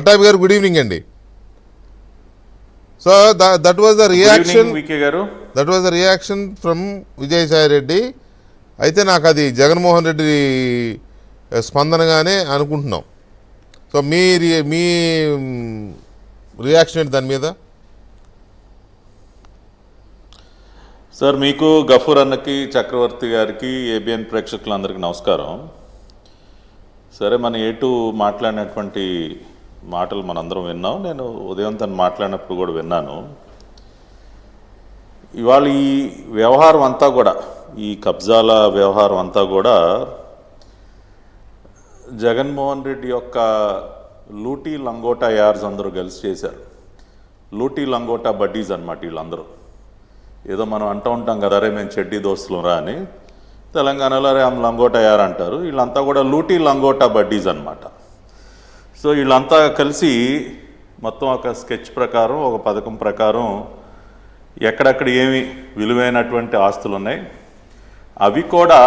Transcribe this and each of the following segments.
పట్టాభి గారు good evening అండి. So that was the reaction from Vijayasai Reddy. అయితే నాకు అది జగన్మోహన్ రెడ్డి స్పందనగానే అనుకుంటున్నాం. సో మీ రియాక్షన్ ఏంటి దాని మీద? సార్, మీకు గఫూర్ అన్నకి, చక్రవర్తి గారికి, ఏబిఎన్ ప్రేక్షకులందరికీ నమస్కారం. సరే, మన ఏటు మాట్లాడినటువంటి మాటలు మనందరం విన్నాం. నేను ఉదయం తను మాట్లాడినప్పుడు కూడా విన్నాను. ఇవాళ ఈ వ్యవహారం అంతా కూడా, ఈ కబ్జాల వ్యవహారం అంతా కూడా జగన్మోహన్ రెడ్డి యొక్క లూటీ లంగోటా యార్స్ అందరూ కలిసి చేశారు. లూటీ లంగోటా బడ్డీస్ అన్నమాట వీళ్ళందరూ. ఏదో మనం అంటూ ఉంటాం కదా, రే మేము చెడ్డీ దోస్తులు రా అని. తెలంగాణలో రే లంగోటా యార్ అంటారు. వీళ్ళంతా కూడా లూటీ లంగోటా బడ్డీస్ అన్నమాట. సో వీళ్ళంతా కలిసి మొత్తం ఒక స్కెచ్ ప్రకారం, ఒక పథకం ప్రకారం ఎక్కడెక్కడ ఏమి విలువైనటువంటి ఆస్తులు ఉన్నాయి, అవి కూడా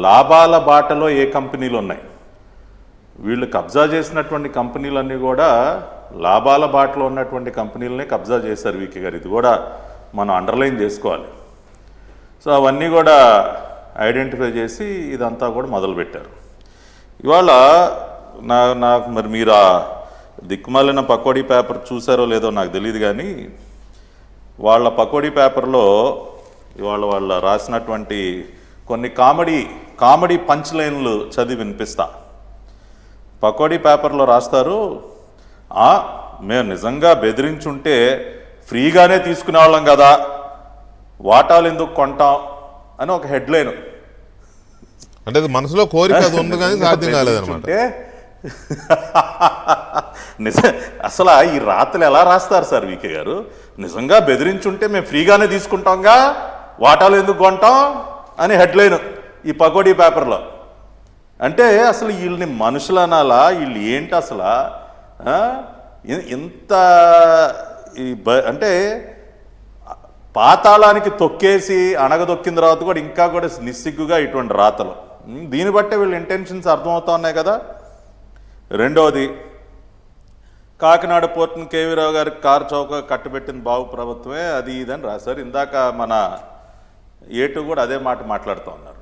లాభాల బాటలో ఏ కంపెనీలు ఉన్నాయి, వీళ్ళు కబ్జా చేసినటువంటి కంపెనీలన్నీ కూడా లాభాల బాటలో ఉన్నటువంటి కంపెనీలనే కబ్జా చేశారు వీకే గారు. ఇది కూడా మనం అండర్లైన్ చేసుకోవాలి. సో అవన్నీ కూడా ఐడెంటిఫై చేసి ఇదంతా కూడా మొదలుపెట్టారు. ఇవాళ నాకు మరి మీరు ఆ దిక్కుమాలిన పకోడీ పేపర్ చూసారో లేదో నాకు తెలియదు, కానీ వాళ్ళ పకోడీ పేపర్లో ఇవాళ వాళ్ళ రాసినటువంటి కొన్ని కామెడీ పంచ్ లైన్లు చదివి వినిపిస్తా. పకోడీ పేపర్లో రాస్తారు, మేము నిజంగా బెదిరించుంటే ఫ్రీగానే తీసుకునే వాళ్ళం కదా, వాటాలు ఎందుకు కొంటాం అని ఒక హెడ్లైన్. అంటే మనసులో కోరిక ఉంది కానీ సాధ్యం కాలేదన్నమాట. అసలు ఈ రాతలు ఎలా రాస్తారు సార్ వీకే గారు? నిజంగా బెదిరించుంటే మేము ఫ్రీగానే తీసుకుంటాంగా, వాటాలు ఎందుకు కొంటాం అని హెడ్లైన్ ఈ పకోడీ పేపర్లో. అంటే అసలు వీళ్ళని మనుషులు అనాలా, వీళ్ళు ఏంటి అసలు? ఇంత అంటే పాతాళానికి తొక్కేసి అణగదొక్కిన తర్వాత కూడా ఇంకా కూడా నిస్సిగ్గుగా ఇటువంటి రాతలు. దీన్ని బట్టే వీళ్ళ ఇంటెన్షన్స్ అర్థమవుతా ఉన్నాయి కదా. రెండవది, కాకినాడ పోర్టును కేవీ రావు గారికి కారు చౌక కట్టబెట్టిన బాబు ప్రభుత్వమే అది ఇదని రాశారు. ఇందాక మన ఏటు కూడా అదే మాట మాట్లాడుతూ ఉన్నారు.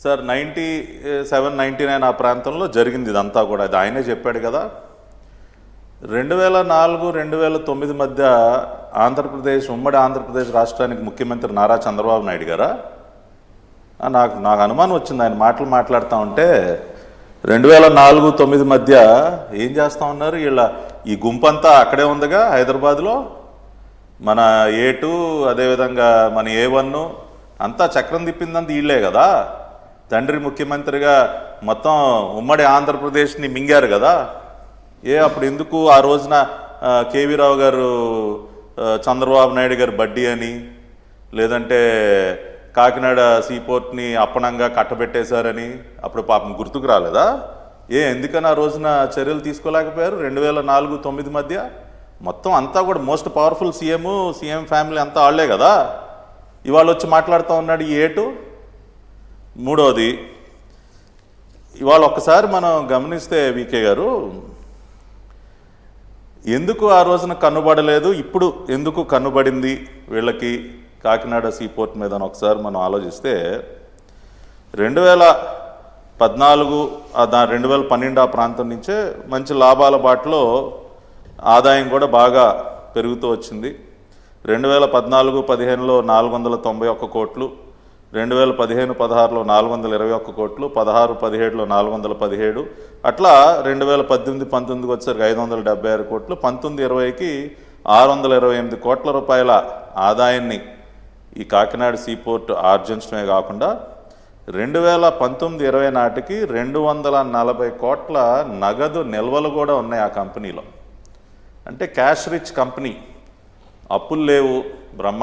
సార్ 97, 99 ఆ ప్రాంతంలో జరిగింది ఇదంతా కూడా. అది ఆయనే చెప్పాడు కదా. 2004, 2009 మధ్య ఉమ్మడి ఆంధ్రప్రదేశ్ రాష్ట్రానికి ముఖ్యమంత్రి నారా చంద్రబాబు నాయుడు గారా? నాకు అనుమానం వచ్చింది ఆయన మాటలు మాట్లాడుతూ ఉంటే. 2004-09 మధ్య ఏం చేస్తూ ఉన్నారు ఈ గుంపంతా? అక్కడే ఉందిగా హైదరాబాద్లో. మన A2, అదేవిధంగా మన A1 అంతా చక్రం తిప్పిందంతా వీళ్ళే కదా. తండ్రి ముఖ్యమంత్రిగా మొత్తం ఉమ్మడి ఆంధ్రప్రదేశ్ని మింగారు కదా. అప్పుడు ఎందుకు ఆ రోజున కేవీ రావు గారు చంద్రబాబు నాయుడు గారు బడ్డీ అని, లేదంటే కాకినాడ సీపోర్ట్ని అప్పనంగా కట్టబెట్టేశారని అప్పుడు పాపం గుర్తుకు రాలేదా? ఎందుకని ఆ రోజున చర్యలు తీసుకోలేకపోయారు? 2004-09 మధ్య మొత్తం అంతా కూడా మోస్ట్ పవర్ఫుల్ సీఎం ఫ్యామిలీ అంతా వాళ్లే కదా. ఇవాళ వచ్చి మాట్లాడుతూ ఉన్నాడు ఈ ఏటు. మూడవది, ఇవాళ ఒక్కసారి మనం గమనిస్తే వీకే గారు, ఎందుకు ఆ రోజున కన్నుబడలేదు, ఇప్పుడు ఎందుకు కన్నుబడింది వీళ్ళకి కాకినాడ సీపోర్ట్ మీద అని ఒకసారి మనం ఆలోచిస్తే, 2014, 2012 ఆ ప్రాంతం నుంచే మంచి లాభాల బాటలో ఆదాయం కూడా బాగా పెరుగుతూ వచ్చింది. 2014-15లో 491 కోట్లు, 2015-16లో 421 కోట్లు, 16-17లో 417, అట్లా 2018-19 వచ్చేసరికి 576 కోట్లు, 19-20కి 628 కోట్ల రూపాయల ఆదాయాన్ని ఈ కాకినాడ సీపోర్ట్ ఆర్జించడమే కాకుండా 2019-20 నాటికి 240 కోట్ల నగదు నిల్వలు కూడా ఉన్నాయి ఆ కంపెనీలో. అంటే క్యాష్ రిచ్ కంపెనీ, అప్పులు లేవు, బ్రహ్మాండ